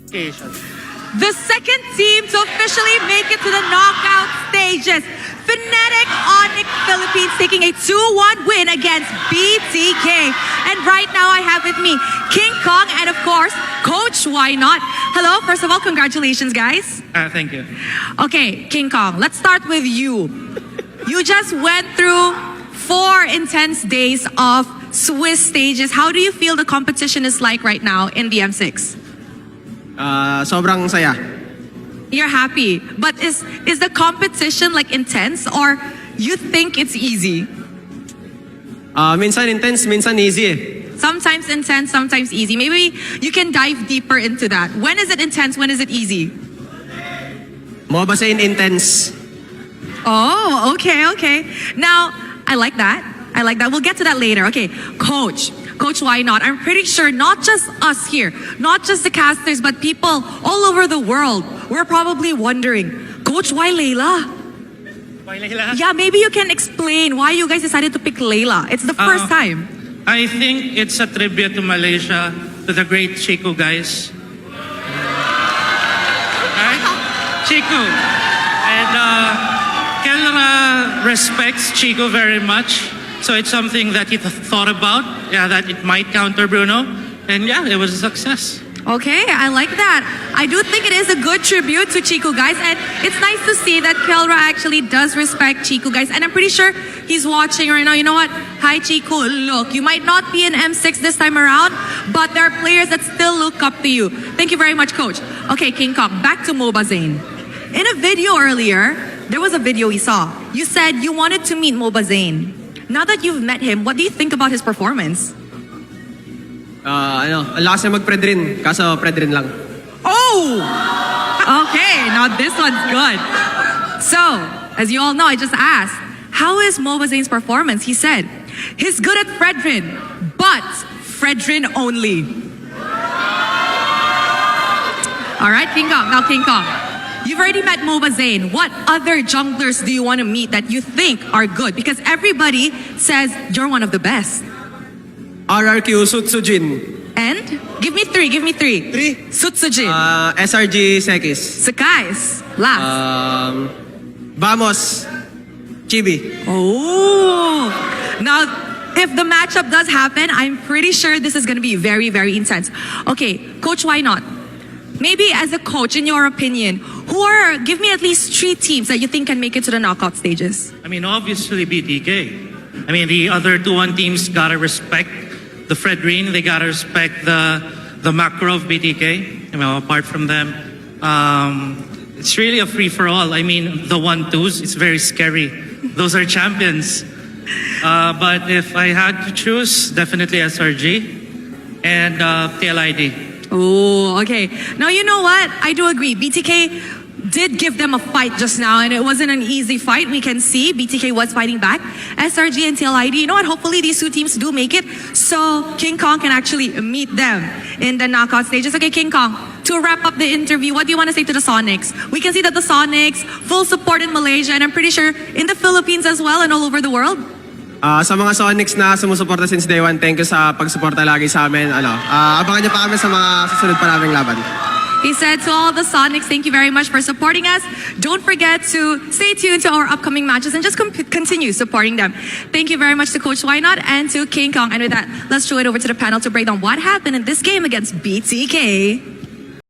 The second team to officially make it to the knockout stages. Fnatic Onyx Philippines taking a 2-1 win against BTK. And right now I have with me King Kong and of course, Coach Why Not. Hello, first of all, congratulations guys. Thank you. Okay, King Kong, let's start with you. You just went through 4 intense days of Swiss stages. How do you feel the competition is like right now in the M6? Sobrang saya. You're happy, but is the competition like intense or you think it's easy? Minsan intense, minsan easy eh. Sometimes intense, sometimes easy. Maybe you can dive deeper into that. When is it intense? When is it easy? MOBA Zain intense. Oh, okay. Now, I like that. We'll get to that later. Okay, Coach, why not? I'm pretty sure not just us here, not just the casters, but people all over the world were probably wondering, Coach, why Layla? Why Layla? Yeah, maybe you can explain why you guys decided to pick Layla. It's the first time. I think it's a tribute to Malaysia, to the great Chico guys. Right? Chico. And Kelra respects Chico very much. So it's something that he thought about, that it might counter Bruno. And yeah, it was a success. Okay, I like that. I do think it is a good tribute to Chico guys, and it's nice to see that Kelra actually does respect Chico guys, and I'm pretty sure he's watching right now. You know what? Hi Chico, look, you might not be in M6 this time around, but there are players that still look up to you. Thank you very much, Coach. Okay, King Kong, back to MOBA Zain. In a video earlier, there was a video we saw. You said you wanted to meet MOBA Zain. Now that you've met him, what do you think about his performance? Ang lakas niya mag-Predrin, kaso Predrin lang. Oh! Okay, now this one's good. So, as you all know, I just asked, how is MOBA Zain's performance? He said, he's good at Fredrin, but Fredrin only. All right, King Kong. Now, King Kong, you've already met MOBA Zain. What other junglers do you want to meet that you think are good? Because everybody says you're one of the best. RRQ, Sutsujin. And? Give me three. 3? Sutsujin. SRG, Sekis. Sakais. Last. Vamos, Chibi. Oh. Now, if the matchup does happen, I'm pretty sure this is going to be very, very intense. Okay, Coach, why not? Maybe as a coach, in your opinion, give me at least 3 teams that you think can make it to the knockout stages. I mean, obviously BTK. I mean, the other 2-1 teams gotta respect the Fredrin. They gotta respect the macro of BTK. Apart from them, it's really a free-for-all. I mean, the 1-2s, it's very scary. Those are champions. But if I had to choose, definitely SRG and TLID. Oh, okay. Now, you know what? I do agree. BTK did give them a fight just now, and it wasn't an easy fight. We can see BTK was fighting back. SRG and TLID, you know what? Hopefully these 2 teams do make it, so King Kong can actually meet them in the knockout stages. Okay, King Kong, to wrap up the interview, what do you want to say to the Sonics? We can see that the Sonics, full support in Malaysia, and I'm pretty sure in the Philippines as well and all over the world. Sa mga Sonics na sumusuporta since day one, thank you sa pagsuporta lagi sa amin. Abangan niyo pa kami sa mga susunod pa naming laban. He said to all the Sonics, thank you very much for supporting us. Don't forget to stay tuned to our upcoming matches and just continue supporting them. Thank you very much to Coach Why Not and to King Kong. And with that, let's throw it over to the panel to break down what happened in this game against BTK.